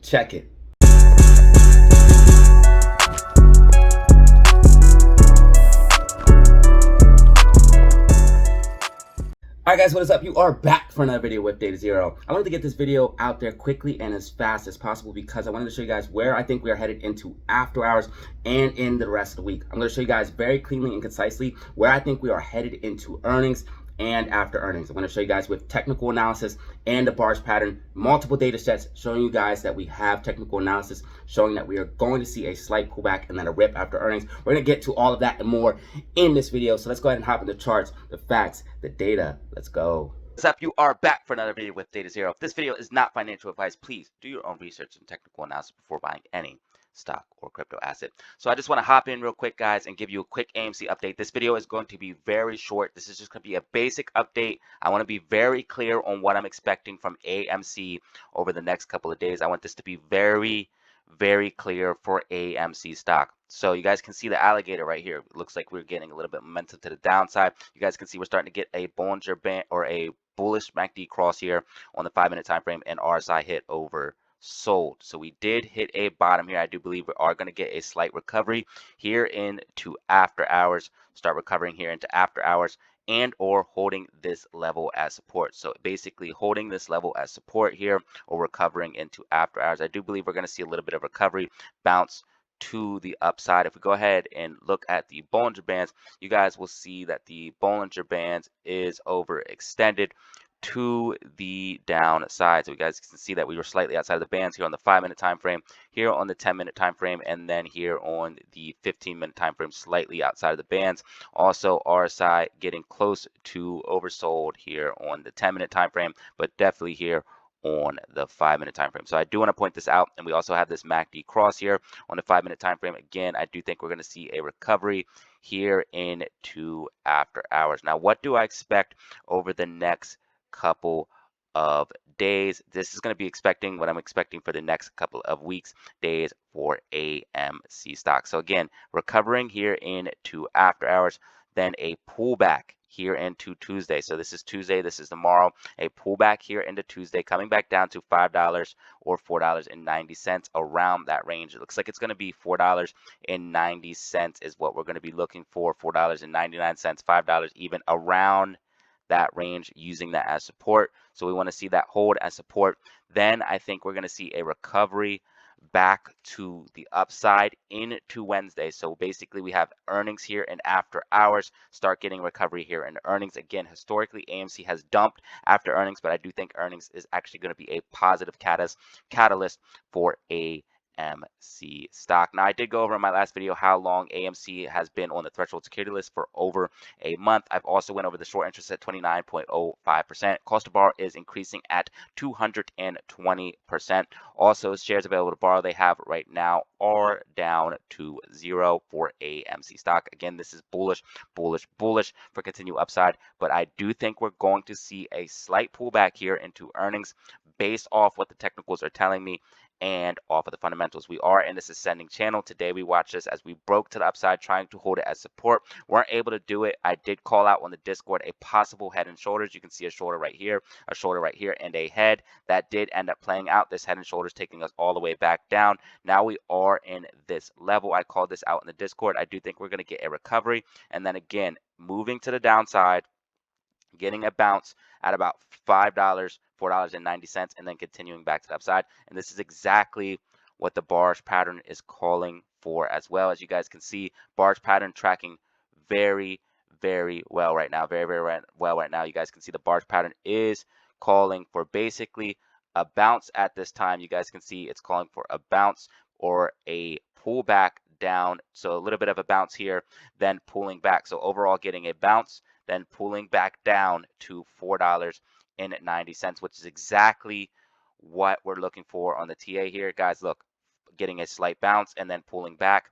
Check it. Alright guys, what is up? You are back for another video with Data Zero. I wanted to get this video out there quickly and as fast as possible because I wanted to show you guys where I think we are headed into after hours and in the rest of the week. I'm going to show you guys very cleanly and concisely where I think we are headed into earnings and after earnings. I'm going to show you guys with technical analysis and the bars pattern, multiple data sets showing you guys that we have technical analysis showing that we are going to see a slight pullback and then a rip after earnings. We're going to get to all of that and more in this video. So let's go ahead and hop into the charts, the facts, the data. Let's go. What's up? You are back for another video with Data Zero. If this video is not financial advice, please do your own research and technical analysis before buying any stock or crypto asset. So I just want to hop in real quick, guys, and give you a quick AMC update. This video is going to be very short. This is just going to be a basic update. I want to be very clear on what I'm expecting from AMC over the next couple of days. I want this to be very clear for AMC stock. So you guys can see the alligator right here. It looks like we're getting a little bit of momentum to the downside. You guys can see we're starting to get a Bollinger Band or a bullish MACD cross here on the 5-minute time frame, and RSI hit over sold. So we did hit a bottom here. I do believe we are going to get a slight recovery here into after hours, start recovering here into after hours, and or holding this level as support. So basically holding this level as support here or recovering into after hours. I do believe we're going to see a little bit of recovery, bounce to the upside. If we go ahead and look at the Bollinger Bands, you guys will see that the Bollinger Bands is overextended to the downside. So you guys can see that we were slightly outside of the bands here on the 5-minute time frame, here on the 10-minute time frame, and then here on the 15-minute time frame, slightly outside of the bands. Also RSI getting close to oversold here on the 10-minute time frame, but definitely here on the 5-minute time frame. So I do want to point this out, and we also have this MACD cross here on the 5-minute time frame. Again, I do think we're going to see a recovery here into after hours. Now, what do I expect over the next couple of days? This is going to be expecting what I'm expecting for the next couple of weeks, days for AMC stock. So again, recovering here into after hours, then a pullback here into Tuesday. So this is Tuesday, this is tomorrow, a pullback here into Tuesday, coming back down to $5 or $4.90, around that range. It looks like it's going to be $4.90 is what we're going to be looking for, $4.99, $5, even around that range, using that as support. So we want to see that hold as support. Then I think we're going to see a recovery back to the upside into Wednesday. So basically we have earnings here, and after hours start getting recovery here in earnings. Again, historically AMC has dumped after earnings, but I do think earnings is actually going to be a positive catalyst for AMC stock. Now, I did go over in my last video how long AMC has been on the threshold security list for over a month. I've also went over the short interest at 29.05%. Cost to borrow is increasing at 220%. Also, shares available to borrow they have right now are down to 0 for AMC stock. Again, this is bullish for continued upside, but I do think we're going to see a slight pullback here into earnings based off what the technicals are telling me and off of the fundamentals. We are in this ascending channel. Today we watched this as we broke to the upside, trying to hold it as support. Weren't able to do it. I did call out on the Discord a possible head and shoulders. You can see a shoulder right here, and a head. That did end up playing out. This head and shoulders taking us all the way back down. Now we are in this level. I called this out in the Discord. I do think we're going to get a recovery, and then again moving to the downside, getting a bounce at about $5, $4.90, and then continuing back to the upside. And this is exactly what the bars pattern is calling for as well. As you guys can see, bars pattern tracking very well right now. Very well right now. You guys can see the bars pattern is calling for basically a bounce at this time. You guys can see it's calling for a bounce or a pullback down. So a little bit of a bounce here, then pulling back. So overall getting a bounce, then pulling back down to $4.90, which is exactly what we're looking for on the TA here. Guys, look, getting a slight bounce and then pulling back.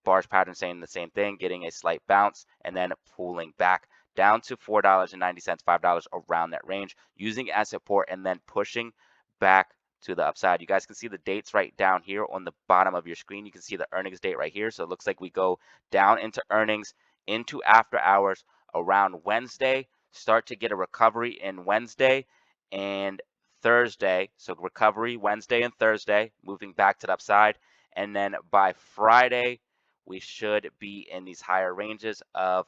Bars pattern saying the same thing, getting a slight bounce and then pulling back down to $4.90, $5, around that range, using it as support and then pushing back to the upside. You guys can see the dates right down here on the bottom of your screen. You can see the earnings date right here. So it looks like we go down into earnings, into after hours around Wednesday, start to get a recovery in Wednesday, and Thursday, so recovery Wednesday and Thursday, moving back to the upside. And then by Friday, we should be in these higher ranges of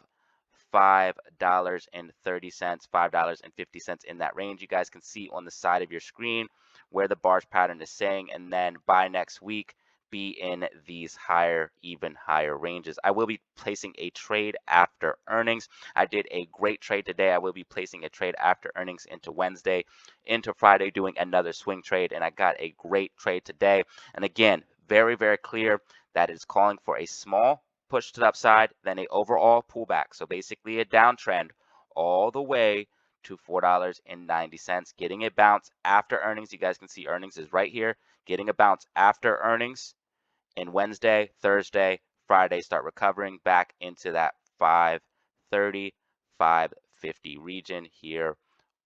$5.30, $5.50 in that range. You guys can see on the side of your screen where the bars pattern is saying, and then by next week, be in these higher, even higher ranges. I will be placing a trade after earnings. I did a great trade today. I will be placing a trade after earnings into Wednesday, into Friday, doing another swing trade, and I got a great trade today. And again, very, very clear that it's calling for a small push to the upside, then a overall pullback. So basically a downtrend all the way to $4.90, getting a bounce after earnings. You guys can see earnings is right here, getting a bounce after earnings. And Wednesday, Thursday, Friday start recovering back into that 530, 550 region here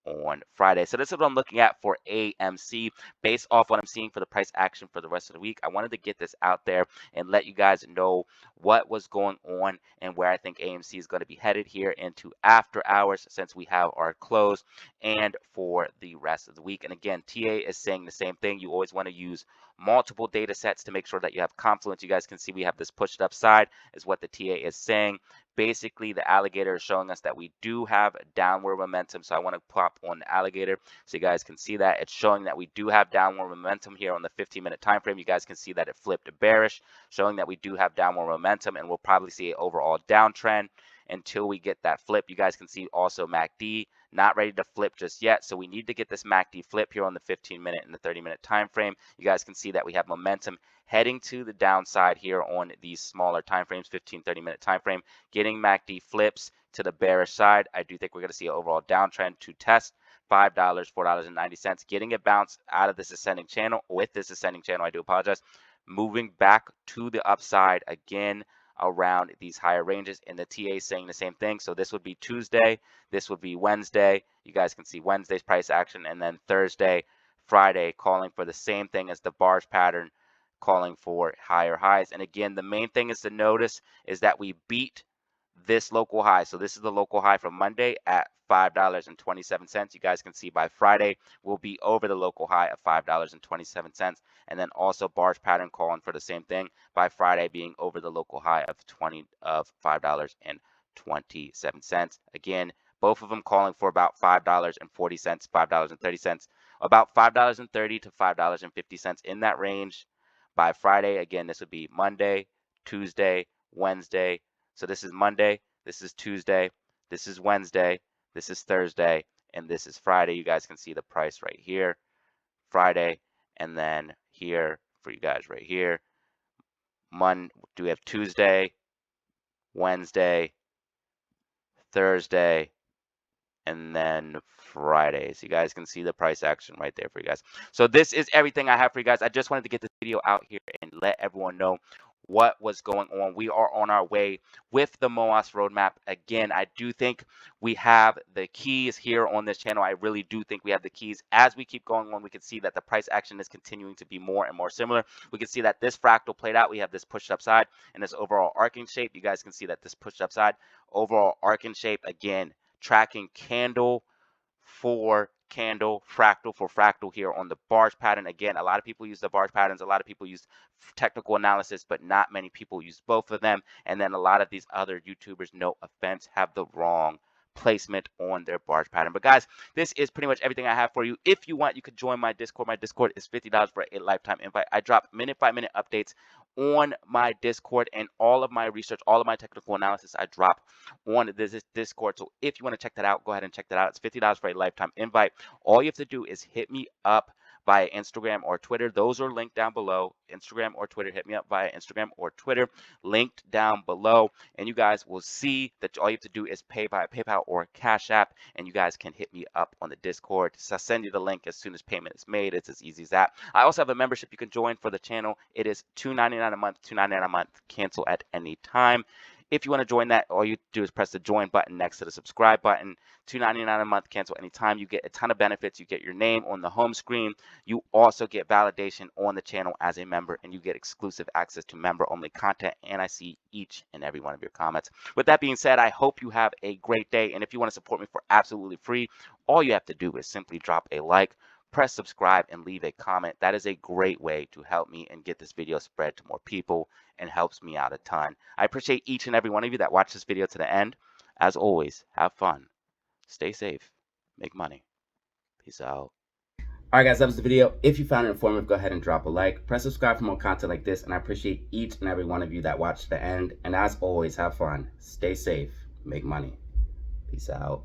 on Friday. So this is what I'm looking at for AMC based off what I'm seeing for the price action for the rest of the week. I wanted to get this out there and let you guys know what was going on and where I think AMC is going to be headed here into after hours since we have our close and for the rest of the week. And again, TA is saying the same thing. You always want to use multiple data sets to make sure that you have confluence. You guys can see we have this pushed upside is what the TA is saying. Basically, the alligator is showing us that we do have downward momentum. So I want to pop on the alligator so you guys can see that. It's showing that we do have downward momentum here on the 15-minute time frame. You guys can see that it flipped bearish, showing that we do have downward momentum, and we'll probably see an overall downtrend until we get that flip. You guys can see also MACD not ready to flip just yet. So we need to get this MACD flip here on the 15-minute and the 30-minute time frame. You guys can see that we have momentum heading to the downside here on these smaller time frames, 15, 30-minute time frame. Getting MACD flips to the bearish side, I do think we're going to see an overall downtrend to test $5, $4.90, getting a bounce out of this ascending channel. With this ascending channel, I do apologize, moving back to the upside again around these higher ranges, and the TA is saying the same thing. So this would be Tuesday, this would be Wednesday. You guys can see Wednesday's price action, and then Thursday, Friday calling for the same thing as the bars pattern, calling for higher highs. And again, the main thing is to notice is that we beat this local high. So this is the local high from Monday at $5.27. You guys can see by Friday we'll be over the local high of $5.27, and then also bars pattern calling for the same thing by Friday being over the local high of $5.27. Again, both of them calling for about $5.40, $5.30, about $5.30 to $5.50 in that range by Friday. Again, this would be Monday, Tuesday, Wednesday. So this is Monday, this is Tuesday, this is Wednesday, this is Thursday, and this is Friday. You guys can see the price right here, Friday, and then here for you guys right here. Do we have Tuesday, Wednesday, Thursday, and then Friday. So you guys can see the price action right there for you guys. So this is everything I have for you guys. I just wanted to get this video out here and let everyone know what was going on. We are on our way with the MOASS roadmap. Again, I do think we have the keys here on this channel. I really do think we have the keys. As we keep going on, we can see that the price action is continuing to be more and more similar. We can see that this fractal played out. We have this pushed upside and this overall arcing shape. You guys can see that this pushed upside, overall arcing shape, again, tracking candle for candle, fractal for fractal here on the bars pattern. Again, a lot of people use the bars patterns, a lot of people use technical analysis, but not many people use both of them. And then a lot of these other YouTubers, no offense, have the wrong placement on their bars pattern. But guys, this is pretty much everything I have for you. If you want, you could join my Discord. My Discord is $50 for a lifetime invite. I drop minute by minute updates on my Discord, and all of my research, all of my technical analysis I drop on this Discord. So if you want to check that out, go ahead and check that out. It's $50 for a lifetime invite. All you have to do is hit me up via Instagram or Twitter. Those are linked down below. Instagram or Twitter. Hit me up via Instagram or Twitter. Linked down below. And you guys will see that all you have to do is pay by PayPal or Cash App. And you guys can hit me up on the Discord. So I'll send you the link as soon as payment is made. It's as easy as that. I also have a membership you can join for the channel. It is $2.99 a month. $2.99 a month. Cancel at any time. If you want to join that, all you do is press the join button next to the subscribe button. $2.99 a month, cancel anytime. You get a ton of benefits. You get your name on the home screen. You also get validation on the channel as a member, and you get exclusive access to member-only content, and I see each and every one of your comments. With that being said, I hope you have a great day, and if you want to support me for absolutely free, all you have to do is simply drop a like, press subscribe and leave a comment. That is a great way to help me and get this video spread to more people and helps me out a ton. I appreciate each and every one of you that watched this video to the end. As always, have fun, stay safe, make money. Peace out. Alright guys, that was the video. If you found it informative, go ahead and drop a like. Press subscribe for more content like this, and I appreciate each and every one of you that watched the end. And as always, have fun, stay safe, make money. Peace out.